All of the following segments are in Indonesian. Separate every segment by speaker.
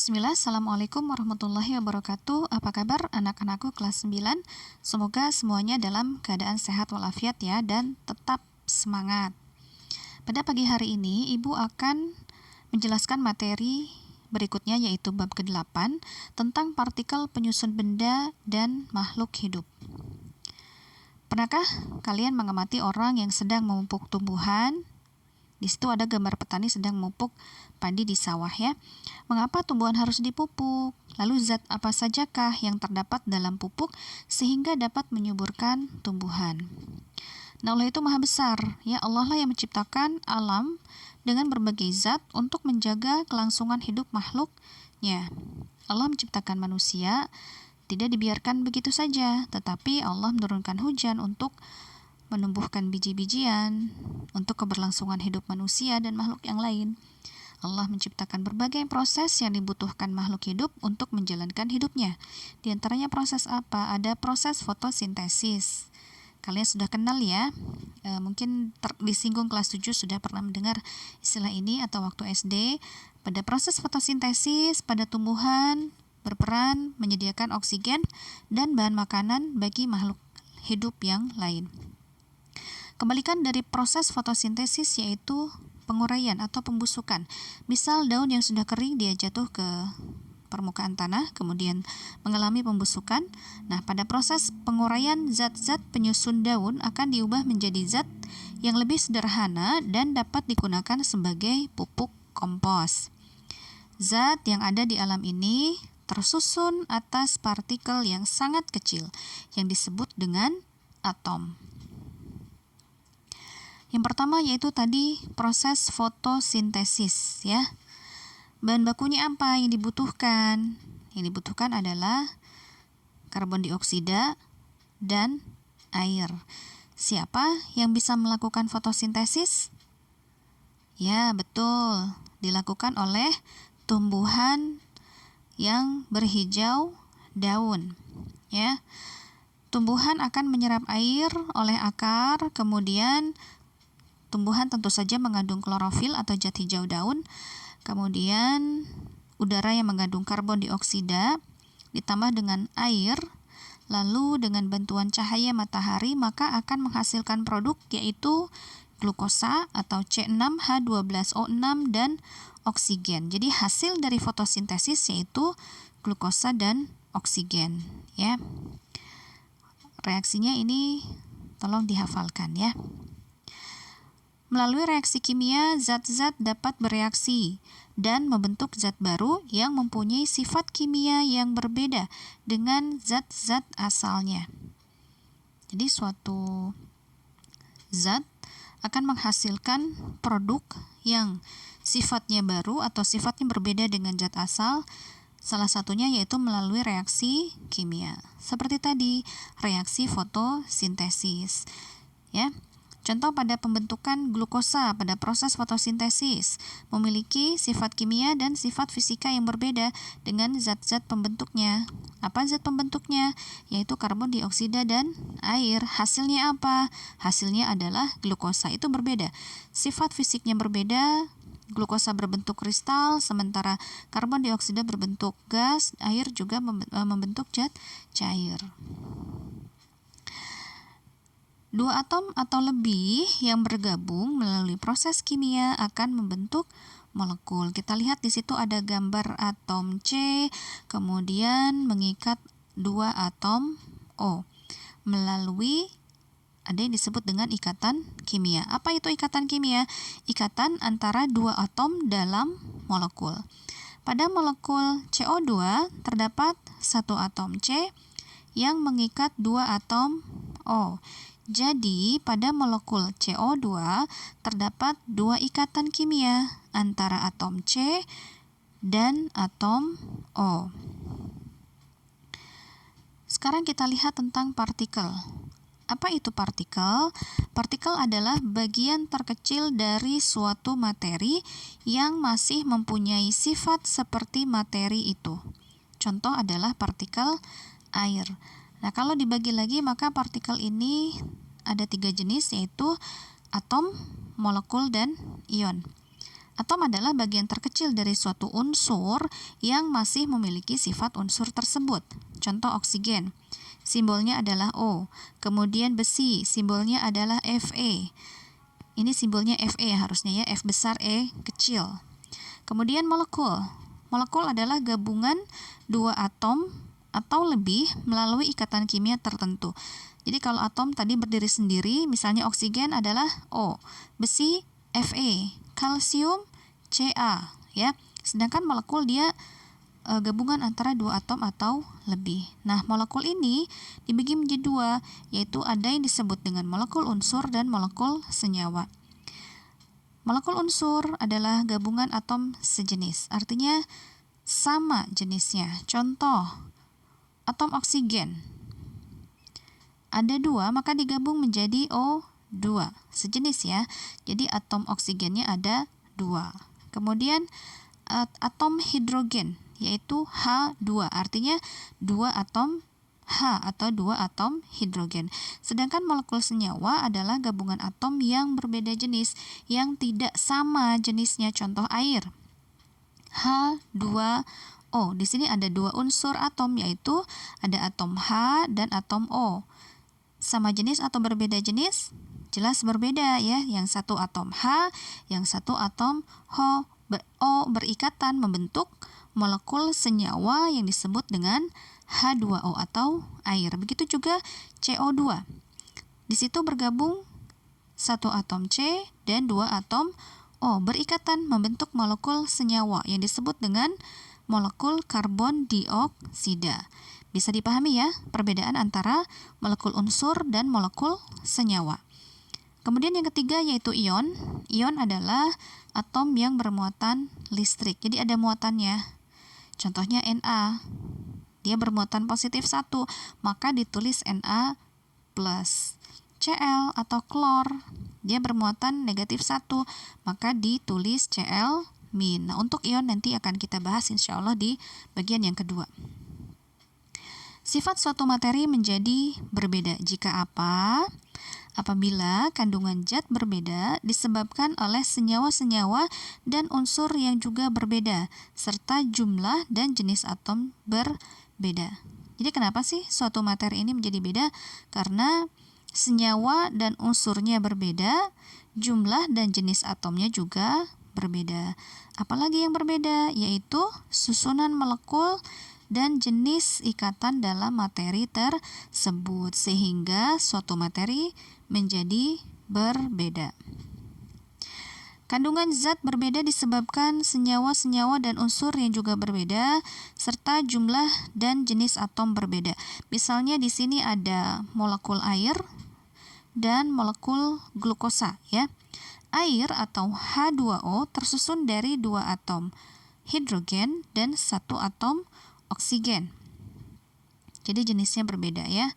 Speaker 1: Bismillah, Assalamualaikum warahmatullahi wabarakatuh. Apa kabar anak-anakku kelas 9? Semoga semuanya dalam keadaan sehat walafiat ya, dan tetap semangat. Pada pagi hari ini, Ibu akan menjelaskan materi berikutnya, yaitu bab ke-8 tentang partikel penyusun benda dan makhluk hidup. Pernahkah kalian mengamati orang yang sedang memupuk tumbuhan? Di situ ada gambar petani sedang memupuk padi di sawah ya. Mengapa tumbuhan harus dipupuk? Lalu zat apa sajakah yang terdapat dalam pupuk sehingga dapat menyuburkan tumbuhan? Nah, Allah itu maha besar. Ya, Allah lah yang menciptakan alam dengan berbagai zat untuk menjaga kelangsungan hidup makhluknya. Allah menciptakan manusia tidak dibiarkan begitu saja, tetapi Allah menurunkan hujan untuk menumbuhkan biji-bijian untuk keberlangsungan hidup manusia dan makhluk yang lain. Allah menciptakan berbagai proses yang dibutuhkan makhluk hidup untuk menjalankan hidupnya. Di antaranya proses apa? Ada proses fotosintesis. Kalian sudah kenal ya, mungkin disinggung kelas 7 sudah pernah mendengar istilah ini atau waktu SD. Pada proses fotosintesis pada tumbuhan berperan menyediakan oksigen dan bahan makanan bagi makhluk hidup yang lain. Kebalikan dari proses fotosintesis yaitu penguraian atau pembusukan. Misal daun yang sudah kering dia jatuh ke permukaan tanah, kemudian mengalami pembusukan. Nah, pada proses penguraian, zat-zat penyusun daun akan diubah menjadi zat yang lebih sederhana dan dapat digunakan sebagai pupuk kompos. Zat yang ada di alam ini tersusun atas partikel yang sangat kecil yang disebut dengan atom. Yang pertama yaitu tadi proses fotosintesis ya. Bahan bakunya apa yang dibutuhkan? Yang dibutuhkan adalah karbon dioksida dan air. Siapa yang bisa melakukan fotosintesis? Ya, betul. Dilakukan oleh tumbuhan yang berhijau daun ya. Tumbuhan akan menyerap air oleh akar, kemudian tumbuhan tentu saja mengandung klorofil atau zat hijau daun, kemudian udara yang mengandung karbon dioksida ditambah dengan air, lalu dengan bantuan cahaya matahari maka akan menghasilkan produk yaitu glukosa atau C6H12O6 dan oksigen. Jadi hasil dari fotosintesis yaitu glukosa dan oksigen ya. Reaksinya ini tolong dihafalkan ya. Melalui reaksi kimia, zat-zat dapat bereaksi dan membentuk zat baru yang mempunyai sifat kimia yang berbeda dengan zat-zat asalnya. Jadi suatu zat akan menghasilkan produk yang sifatnya baru atau sifatnya berbeda dengan zat asal. Salah satunya yaitu melalui reaksi kimia. Seperti tadi, reaksi fotosintesis. Ya. Contoh pada pembentukan glukosa pada proses fotosintesis memiliki sifat kimia dan sifat fisika yang berbeda dengan zat-zat pembentuknya. Apa zat pembentuknya? Yaitu karbon dioksida dan air. Hasilnya apa? Hasilnya adalah glukosa. Itu berbeda. Sifat fisiknya berbeda. Glukosa berbentuk kristal, sementara karbon dioksida berbentuk gas, air juga membentuk zat cair. Dua atom atau lebih yang bergabung melalui proses kimia akan membentuk molekul. Kita lihat di situ ada gambar atom C, kemudian mengikat dua atom O melalui ada yang disebut dengan ikatan kimia. Apa itu ikatan kimia? Ikatan antara dua atom dalam molekul. Pada molekul CO2 terdapat satu atom C yang mengikat dua atom O. Jadi, pada molekul CO2 terdapat dua ikatan kimia antara atom C dan atom O. Sekarang kita lihat tentang partikel. Apa itu partikel? Partikel adalah bagian terkecil dari suatu materi yang masih mempunyai sifat seperti materi itu. Contoh adalah partikel air. Nah, kalau dibagi lagi maka partikel ini ada 3 jenis yaitu atom, molekul, dan ion. Atom adalah bagian terkecil dari suatu unsur yang masih memiliki sifat unsur tersebut. Contoh oksigen, simbolnya adalah O. Kemudian besi, simbolnya adalah Fe. Ini simbolnya Fe harusnya ya, F besar, E kecil. Kemudian molekul. Molekul adalah gabungan dua atom atau lebih melalui ikatan kimia tertentu. Jadi kalau atom tadi berdiri sendiri, misalnya oksigen adalah O, besi Fe, kalsium Ca, ya. Sedangkan molekul dia gabungan antara dua atom atau lebih. Nah, molekul ini dibagi menjadi dua, yaitu ada yang disebut dengan molekul unsur dan molekul senyawa. Molekul unsur adalah gabungan atom sejenis, artinya sama jenisnya. Contoh, atom oksigen. Ada dua, maka digabung menjadi O2, sejenis ya. Jadi atom oksigennya ada dua. Kemudian atom hidrogen, yaitu H2, artinya dua atom H atau dua atom hidrogen. Sedangkan molekul senyawa adalah gabungan atom yang berbeda jenis, yang tidak sama jenisnya. Contoh air, H2O. Di sini ada dua unsur atom, yaitu ada atom H dan atom O. Sama jenis atau berbeda jenis? Jelas berbeda ya. Yang satu atom H, yang satu atom O berikatan membentuk molekul senyawa yang disebut dengan H2O atau air. Begitu juga CO2. Di situ bergabung satu atom C dan dua atom O berikatan membentuk molekul senyawa yang disebut dengan molekul karbon dioksida. Bisa dipahami ya perbedaan antara molekul unsur dan molekul senyawa. Kemudian yang ketiga yaitu ion. Ion adalah atom yang bermuatan listrik. Jadi ada muatannya. Contohnya Na. Dia bermuatan positif 1, maka ditulis Na+. Cl atau klor, dia bermuatan negatif 1, maka ditulis Cl-. Nah, untuk ion nanti akan kita bahas insya Allah di bagian yang kedua. Sifat suatu materi menjadi berbeda jika apa? Apabila kandungan zat berbeda disebabkan oleh senyawa-senyawa dan unsur yang juga berbeda, serta jumlah dan jenis atom berbeda. Jadi kenapa sih suatu materi ini menjadi beda? Karena senyawa dan unsurnya berbeda, jumlah dan jenis atomnya juga berbeda. Apalagi yang berbeda? Yaitu susunan molekul dan jenis ikatan dalam materi tersebut, sehingga suatu materi menjadi berbeda. Kandungan zat berbeda disebabkan senyawa-senyawa dan unsur yang juga berbeda, serta jumlah dan jenis atom berbeda. Misalnya di sini ada molekul air dan molekul glukosa ya. Air atau H2O tersusun dari dua atom hidrogen dan satu atom oksigen. Jadi jenisnya berbeda ya.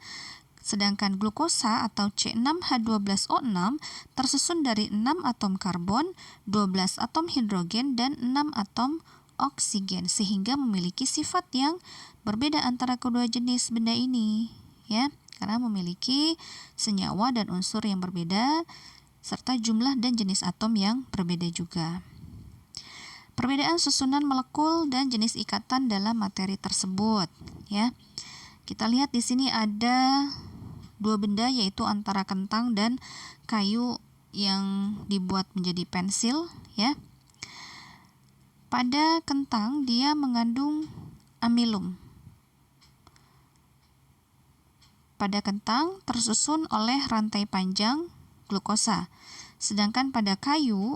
Speaker 1: Sedangkan glukosa atau C6H12O6 tersusun dari 6 atom karbon, 12 atom hidrogen dan 6 atom oksigen, sehingga memiliki sifat yang berbeda antara kedua jenis benda ini ya, karena memiliki senyawa dan unsur yang berbeda serta jumlah dan jenis atom yang berbeda juga. Perbedaan susunan molekul dan jenis ikatan dalam materi tersebut ya. Kita lihat di sini ada dua benda, yaitu antara kentang dan kayu yang dibuat menjadi pensil ya. Pada kentang dia mengandung amilum. Pada kentang tersusun oleh rantai panjang glukosa. Sedangkan pada kayu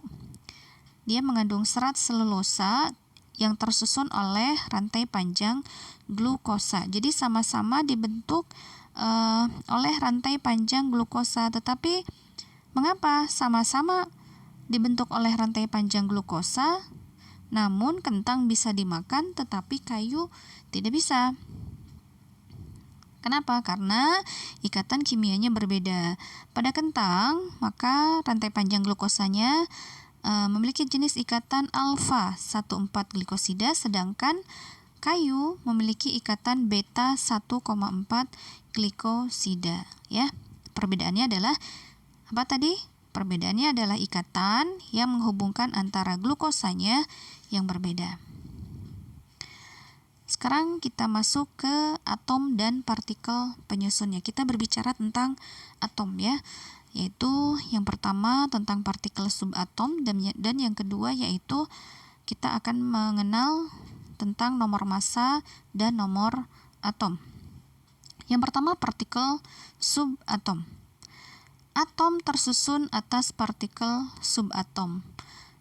Speaker 1: dia mengandung serat selulosa yang tersusun oleh rantai panjang glukosa. Jadi sama-sama dibentuk oleh rantai panjang glukosa, tetapi mengapa sama-sama dibentuk oleh rantai panjang glukosa, namun kentang bisa dimakan tetapi kayu tidak bisa? Kenapa? Karena ikatan kimianya berbeda. Pada kentang, maka rantai panjang glukosanya memiliki jenis ikatan alfa 1,4 glikosida, sedangkan kayu memiliki ikatan beta 1,4 glikosida ya. Perbedaannya adalah apa tadi? Perbedaannya adalah ikatan yang menghubungkan antara glukosanya yang berbeda. Sekarang kita masuk ke atom dan partikel penyusunnya. Kita berbicara tentang atom ya, yaitu yang pertama tentang partikel subatom dan yang kedua yaitu kita akan mengenal tentang nomor massa dan nomor atom. Yang pertama partikel subatom. Atom tersusun atas partikel subatom.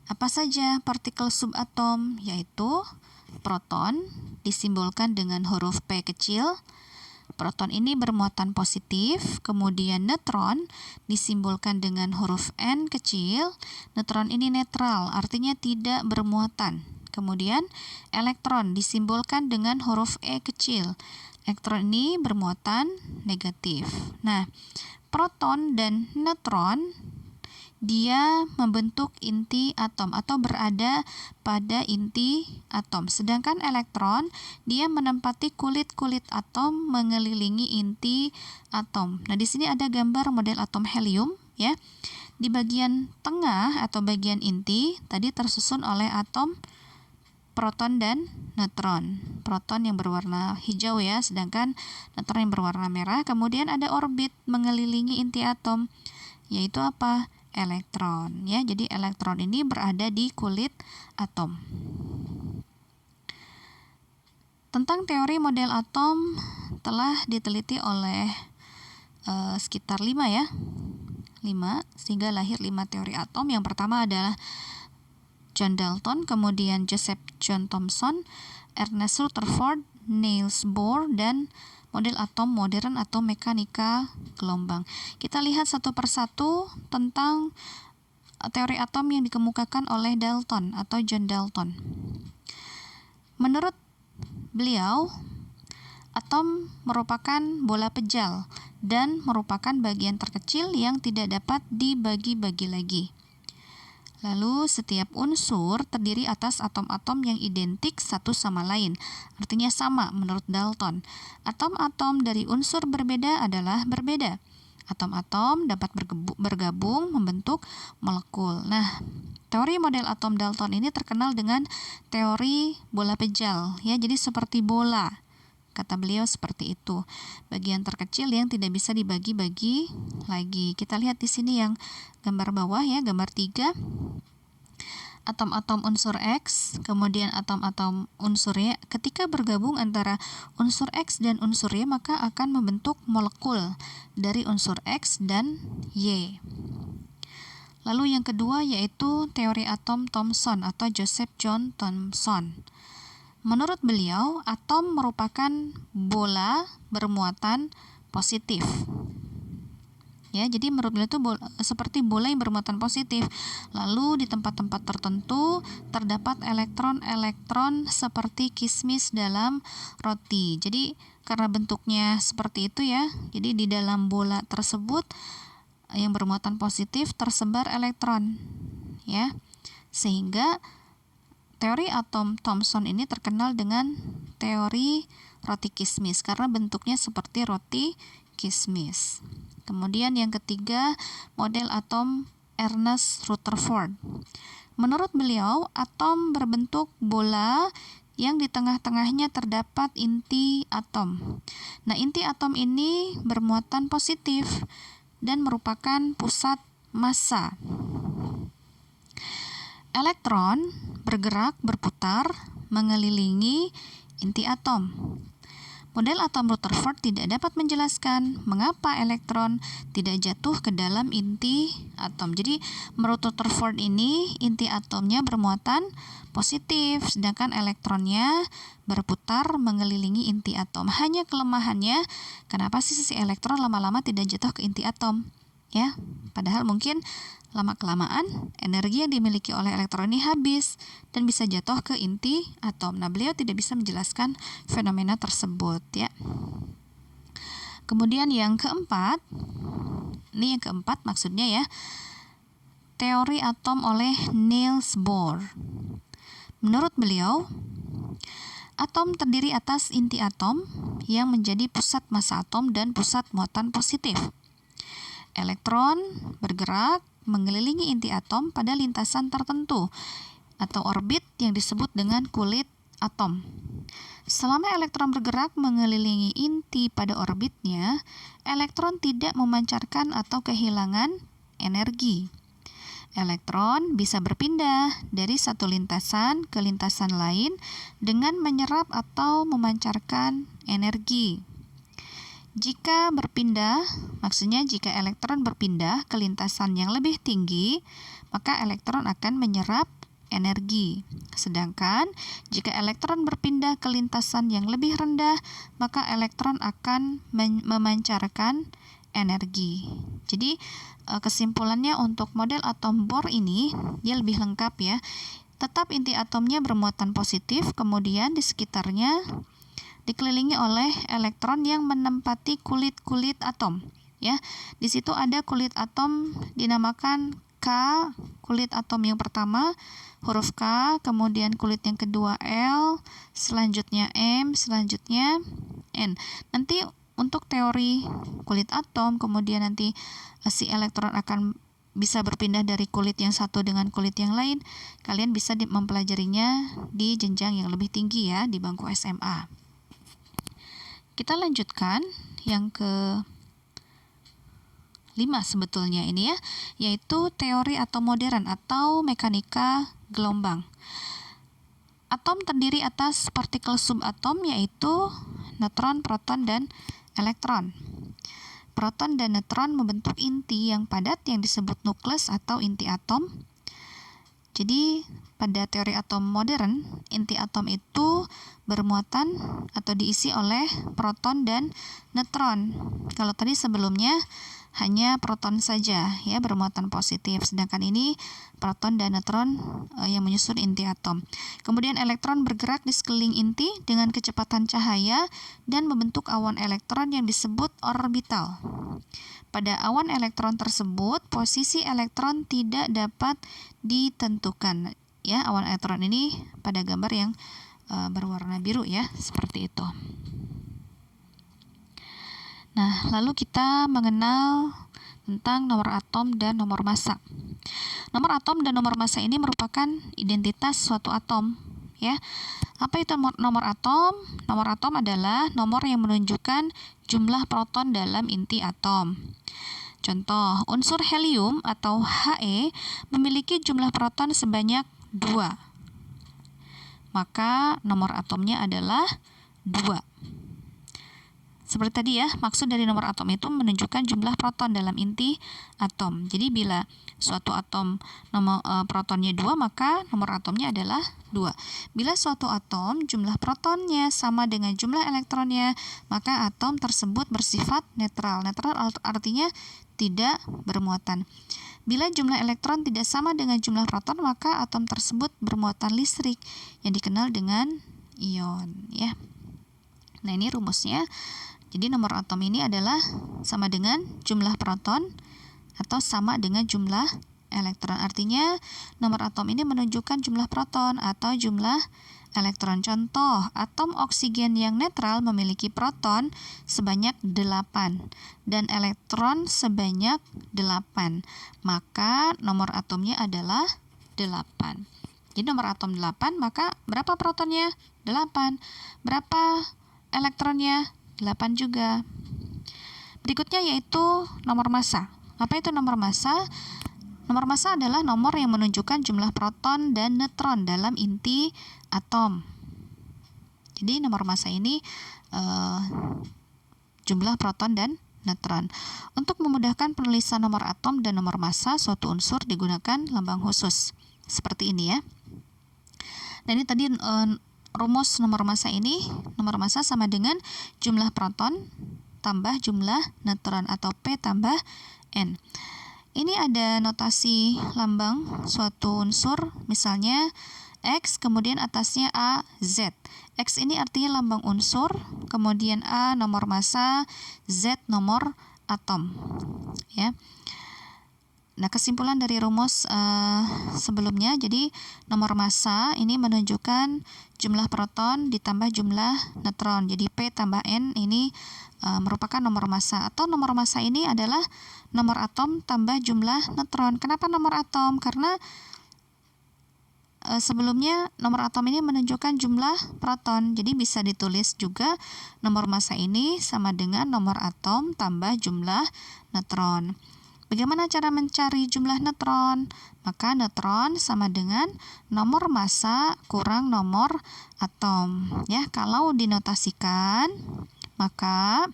Speaker 1: Apa saja partikel subatom? Yaitu proton disimbolkan dengan huruf P kecil. Proton ini bermuatan positif, kemudian neutron disimbolkan dengan huruf N kecil. Neutron ini netral, artinya tidak bermuatan. Kemudian elektron disimbolkan dengan huruf E kecil. Elektron ini bermuatan negatif. Nah, proton dan neutron dia membentuk inti atom atau berada pada inti atom. Sedangkan elektron dia menempati kulit-kulit atom mengelilingi inti atom. Nah, di sini ada gambar model atom helium ya. Di bagian tengah atau bagian inti tadi tersusun oleh atom proton dan neutron. Proton yang berwarna hijau ya, sedangkan neutron yang berwarna merah. Kemudian ada orbit mengelilingi inti atom, yaitu apa? Elektron ya. Jadi elektron ini berada di kulit atom. Tentang teori model atom telah diteliti oleh sekitar 5 ya. 5 sehingga lahir 5 teori atom. Yang pertama adalah John Dalton, kemudian Joseph John Thomson, Ernest Rutherford, Niels Bohr, dan model atom modern atau mekanika gelombang. Kita lihat satu persatu tentang teori atom yang dikemukakan oleh Dalton atau John Dalton. Menurut beliau, atom merupakan bola pejal dan merupakan bagian terkecil yang tidak dapat dibagi-bagi lagi. Lalu setiap unsur terdiri atas atom-atom yang identik satu sama lain, artinya sama menurut Dalton. Atom-atom dari unsur berbeda adalah berbeda. Atom-atom dapat bergabung membentuk molekul. Nah, teori model atom Dalton ini terkenal dengan teori bola pejal, ya. Jadi seperti bola. Kata beliau seperti itu. Bagian terkecil yang tidak bisa dibagi-bagi lagi. Kita lihat di sini yang gambar bawah ya, gambar 3. Atom-atom unsur X, kemudian atom-atom unsur Y. Ketika bergabung antara unsur X dan unsur Y, maka akan membentuk molekul dari unsur X dan Y. Lalu yang kedua yaitu teori atom Thomson atau Joseph John Thomson. Menurut beliau, atom merupakan bola bermuatan positif. Ya, jadi menurut beliau itu seperti bola yang bermuatan positif. Lalu di tempat-tempat tertentu terdapat elektron-elektron seperti kismis dalam roti. Jadi karena bentuknya seperti itu ya, jadi di dalam bola tersebut yang bermuatan positif tersebar elektron. Ya, sehingga teori atom Thomson ini terkenal dengan teori roti kismis karena bentuknya seperti roti kismis. Kemudian yang ketiga, model atom Ernest Rutherford. Menurut beliau, atom berbentuk bola yang di tengah-tengahnya terdapat inti atom. Nah, inti atom ini bermuatan positif dan merupakan pusat massa. Elektron bergerak berputar mengelilingi inti atom. Model atom Rutherford tidak dapat menjelaskan mengapa elektron tidak jatuh ke dalam inti atom. Jadi menurut Rutherford ini inti atomnya bermuatan positif, sedangkan elektronnya berputar mengelilingi inti atom. Hanya kelemahannya, kenapa sih si elektron lama-lama tidak jatuh ke inti atom? Ya, padahal mungkin lama-kelamaan energi yang dimiliki oleh elektron ini habis dan bisa jatuh ke inti atom. Nah, beliau tidak bisa menjelaskan fenomena tersebut ya. Kemudian yang keempat, ini yang keempat maksudnya ya, teori atom oleh Niels Bohr. Menurut beliau, atom terdiri atas inti atom yang menjadi pusat massa atom dan pusat muatan positif. Elektron bergerak mengelilingi inti atom pada lintasan tertentu atau orbit yang disebut dengan kulit atom. Selama elektron bergerak mengelilingi inti pada orbitnya, elektron tidak memancarkan atau kehilangan energi. Elektron bisa berpindah dari satu lintasan ke lintasan lain dengan menyerap atau memancarkan energi. Jika berpindah, maksudnya jika elektron berpindah ke lintasan yang lebih tinggi, maka elektron akan menyerap energi. Sedangkan jika elektron berpindah ke lintasan yang lebih rendah, maka elektron akan memancarkan energi. Jadi kesimpulannya untuk model atom Bohr ini dia lebih lengkap ya. Tetap inti atomnya bermuatan positif, kemudian di sekitarnya dikelilingi oleh elektron yang menempati kulit-kulit atom. Ya, di situ ada kulit atom dinamakan K, kulit atom yang pertama huruf K, kemudian kulit yang kedua L, selanjutnya M, selanjutnya N. Nanti untuk teori kulit atom, kemudian nanti si elektron akan bisa berpindah dari kulit yang satu dengan kulit yang lain. Kalian bisa mempelajarinya di jenjang yang lebih tinggi ya, di bangku SMA. Kita lanjutkan yang ke 5 sebetulnya ini ya, yaitu teori atom modern atau mekanika gelombang. Atom terdiri atas partikel subatom yaitu neutron, proton, dan elektron. Proton dan neutron membentuk inti yang padat yang disebut nukleus atau inti atom. Jadi pada teori atom modern, inti atom itu bermuatan atau diisi oleh proton dan neutron. Kalau tadi sebelumnya hanya proton saja ya bermuatan positif, sedangkan ini proton dan neutron yang menyusun inti atom. Kemudian elektron bergerak di sekeliling inti dengan kecepatan cahaya dan membentuk awan elektron yang disebut orbital. Pada awan elektron tersebut, posisi elektron tidak dapat ditentukan. Ya, awan elektron ini pada gambar yang berwarna biru ya, seperti itu. Nah, lalu kita mengenal tentang nomor atom dan nomor massa. Nomor atom dan nomor massa ini merupakan identitas suatu atom, ya. Apa itu nomor atom? Nomor atom adalah nomor yang menunjukkan jumlah proton dalam inti atom. Contoh, unsur helium atau He memiliki jumlah proton sebanyak 2. Maka nomor atomnya adalah 2. Seperti tadi ya, maksud dari nomor atom itu menunjukkan jumlah proton dalam inti atom. Jadi bila suatu atom protonnya 2, maka nomor atomnya adalah 2. Bila suatu atom jumlah protonnya sama dengan jumlah elektronnya, maka atom tersebut bersifat netral. Netral artinya tidak bermuatan. Bila jumlah elektron tidak sama dengan jumlah proton, maka atom tersebut bermuatan listrik yang dikenal dengan ion ya. Nah, ini rumusnya. Jadi nomor atom ini adalah sama dengan jumlah proton atau sama dengan jumlah elektron. Artinya nomor atom ini menunjukkan jumlah proton atau jumlah elektron. Contoh, atom oksigen yang netral memiliki proton sebanyak 8 dan elektron sebanyak 8. Maka nomor atomnya adalah 8. Jadi nomor atom 8, maka berapa protonnya? 8. Berapa elektronnya? 8 juga. Berikutnya yaitu nomor massa. Apa itu nomor massa? Nomor massa adalah nomor yang menunjukkan jumlah proton dan neutron dalam inti atom. Jadi nomor massa ini jumlah proton dan neutron. Untuk memudahkan penulisan nomor atom dan nomor massa suatu unsur digunakan lambang khusus. Seperti ini ya. Nah, ini tadi rumus nomor massa ini, nomor massa sama dengan jumlah proton tambah jumlah neutron atau P tambah N. Ini ada notasi lambang suatu unsur, misalnya X, kemudian atasnya A, Z. X ini artinya lambang unsur, kemudian A nomor massa, Z nomor atom. Ya. Nah, kesimpulan dari rumus sebelumnya, jadi nomor massa ini menunjukkan jumlah proton ditambah jumlah neutron. Jadi P tambah N ini merupakan nomor massa, atau nomor massa ini adalah nomor atom tambah jumlah neutron. Kenapa nomor atom? Karena sebelumnya nomor atom ini menunjukkan jumlah proton, jadi bisa ditulis juga nomor massa ini sama dengan nomor atom tambah jumlah neutron. Bagaimana cara mencari jumlah neutron? Maka neutron sama dengan nomor massa kurang nomor atom. Ya, kalau dinotasikan, maka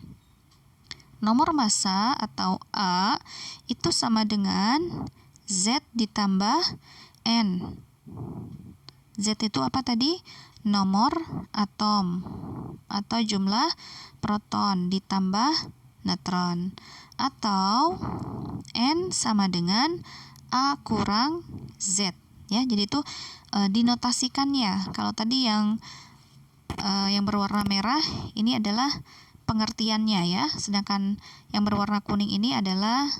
Speaker 1: nomor massa atau A itu sama dengan Z ditambah N. Z itu apa tadi? Nomor atom atau jumlah proton ditambah neutron, atau N sama dengan A kurang Z. Ya, jadi itu dinotasikannya. Kalau tadi yang berwarna merah ini adalah pengertiannya ya, sedangkan yang berwarna kuning ini adalah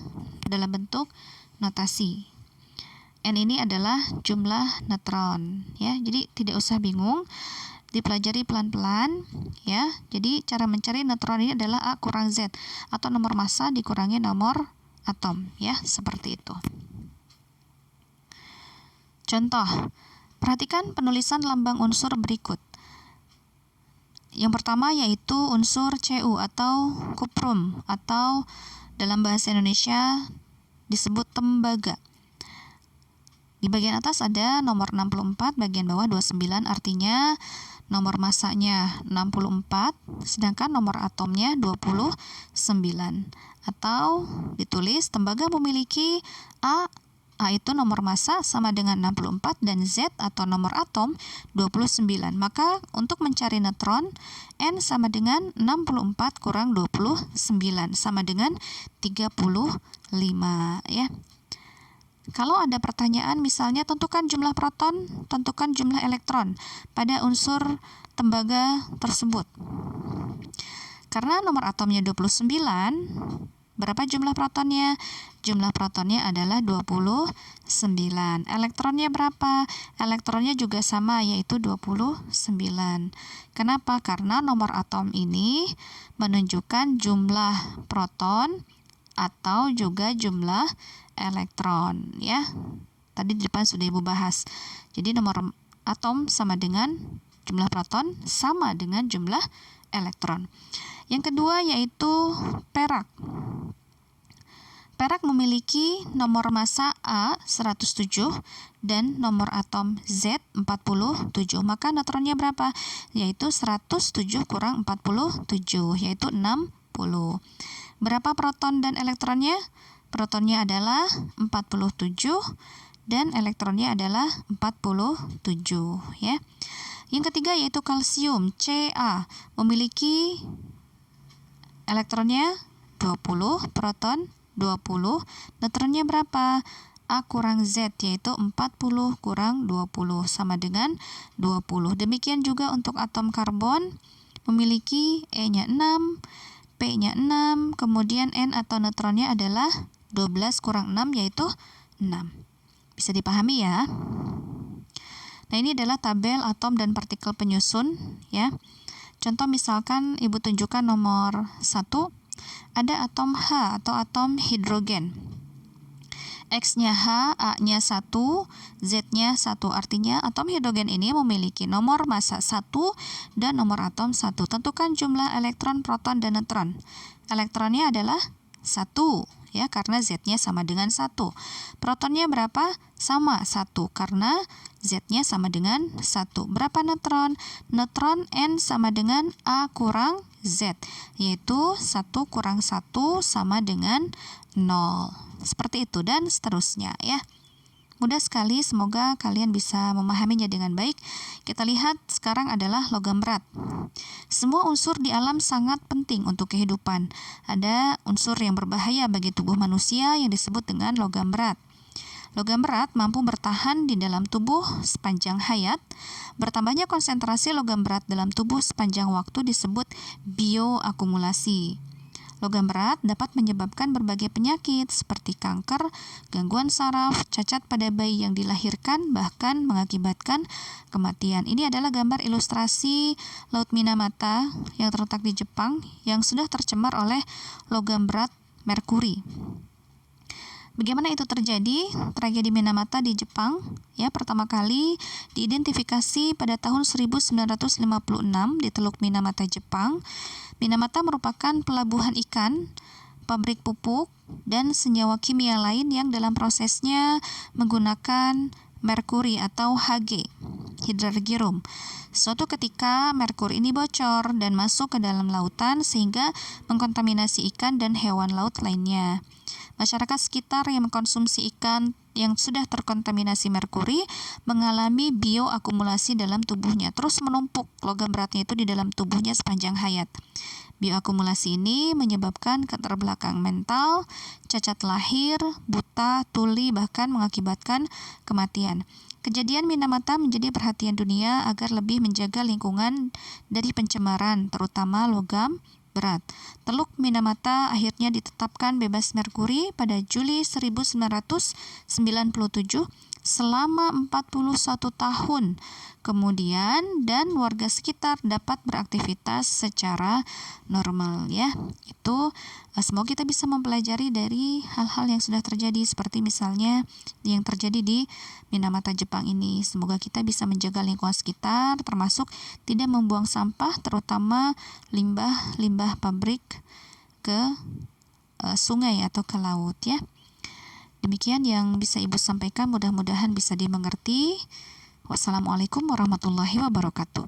Speaker 1: dalam bentuk notasi. N ini adalah jumlah neutron ya. Jadi tidak usah bingung, dipelajari pelan-pelan ya. Jadi cara mencari neutron ini adalah A kurang Z atau nomor massa dikurangi nomor atom ya, seperti itu. Contoh, perhatikan penulisan lambang unsur berikut. Yang pertama yaitu unsur Cu atau kuprum, atau dalam bahasa Indonesia disebut tembaga. Di bagian atas ada nomor 64, bagian bawah 29, artinya nomor massanya 64, sedangkan nomor atomnya 29. Atau ditulis tembaga memiliki A itu nomor massa sama dengan 64 dan Z atau nomor atom 29. Maka untuk mencari neutron, N sama dengan 64 kurang 29 sama dengan 35 ya. Kalau ada pertanyaan misalnya tentukan jumlah proton, tentukan jumlah elektron pada unsur tembaga tersebut. Karena nomor atomnya 29, berapa jumlah protonnya? Jumlah protonnya adalah 29. Elektronnya berapa? Elektronnya juga sama, yaitu 29. Kenapa? Karena nomor atom ini menunjukkan jumlah proton atau juga jumlah elektron ya. Tadi di depan sudah Ibu bahas. Jadi nomor atom sama dengan jumlah proton sama dengan jumlah elektron. Yang kedua yaitu perak. Perak memiliki nomor massa A 107 dan nomor atom Z 47. Maka neutronnya berapa? Yaitu 107 kurang 47, yaitu 60. Berapa proton dan elektronnya? Protonnya adalah 47 dan elektronnya adalah 47 ya. Yang ketiga yaitu kalsium, Ca, memiliki elektronnya 20, proton 20, neutronnya berapa? A kurang Z, yaitu 40 kurang 20 sama dengan 20. Demikian juga untuk atom karbon, memiliki E-nya 6, P-nya 6, kemudian N atau neutronnya adalah 12 kurang 6, yaitu 6. Bisa dipahami ya. Nah, ini adalah tabel atom dan partikel penyusun ya. Contoh misalkan Ibu tunjukkan nomor 1, ada atom H atau atom hidrogen. X-nya H, A-nya 1, Z-nya 1. Artinya atom hidrogen ini memiliki nomor massa 1 dan nomor atom 1. Tentukan jumlah elektron, proton, dan neutron. Elektronnya adalah 1 ya, karena Z-nya sama dengan 1. Protonnya berapa? Sama 1 karena Z-nya sama dengan 1. Berapa neutron? Neutron N sama dengan A kurang Z, yaitu 1 kurang 1 sama dengan 0. Seperti itu dan seterusnya ya. Mudah sekali, semoga kalian bisa memahaminya dengan baik. Kita lihat sekarang adalah logam berat. Semua unsur di alam sangat penting untuk kehidupan. Ada unsur yang berbahaya bagi tubuh manusia yang disebut dengan logam berat. Logam berat mampu bertahan di dalam tubuh sepanjang hayat. Bertambahnya konsentrasi logam berat dalam tubuh sepanjang waktu disebut bioakumulasi. Logam berat dapat menyebabkan berbagai penyakit seperti kanker, gangguan saraf, cacat pada bayi yang dilahirkan, bahkan mengakibatkan kematian. Ini adalah gambar ilustrasi Laut Minamata yang terletak di Jepang yang sudah tercemar oleh logam berat merkuri. Bagaimana itu terjadi? Tragedi Minamata di Jepang pertama kali diidentifikasi pada tahun 1956 di Teluk Minamata, Jepang. Minamata merupakan pelabuhan ikan, pabrik pupuk, dan senyawa kimia lain yang dalam prosesnya menggunakan merkuri atau Hg, hydrargyrum. Suatu ketika merkuri ini bocor dan masuk ke dalam lautan sehingga mengkontaminasi ikan dan hewan laut lainnya. Masyarakat sekitar yang mengkonsumsi ikan yang sudah terkontaminasi merkuri mengalami bioakumulasi dalam tubuhnya, terus menumpuk logam beratnya itu di dalam tubuhnya sepanjang hayat. Bioakumulasi ini menyebabkan keterbelakang mental, cacat lahir, buta, tuli, bahkan mengakibatkan kematian. Kejadian Minamata menjadi perhatian dunia agar lebih menjaga lingkungan dari pencemaran, terutama logam berat. Teluk Minamata akhirnya ditetapkan bebas merkuri pada Juli 1997 selama 41 tahun kemudian, dan warga sekitar dapat beraktivitas secara normal Itu semoga kita bisa mempelajari dari hal-hal yang sudah terjadi seperti misalnya yang terjadi di Minamata, Jepang ini. Semoga kita bisa menjaga lingkungan sekitar termasuk tidak membuang sampah, terutama limbah pabrik ke sungai atau ke laut Demikian yang bisa Ibu sampaikan, mudah-mudahan bisa dimengerti. Wassalamualaikum warahmatullahi wabarakatuh.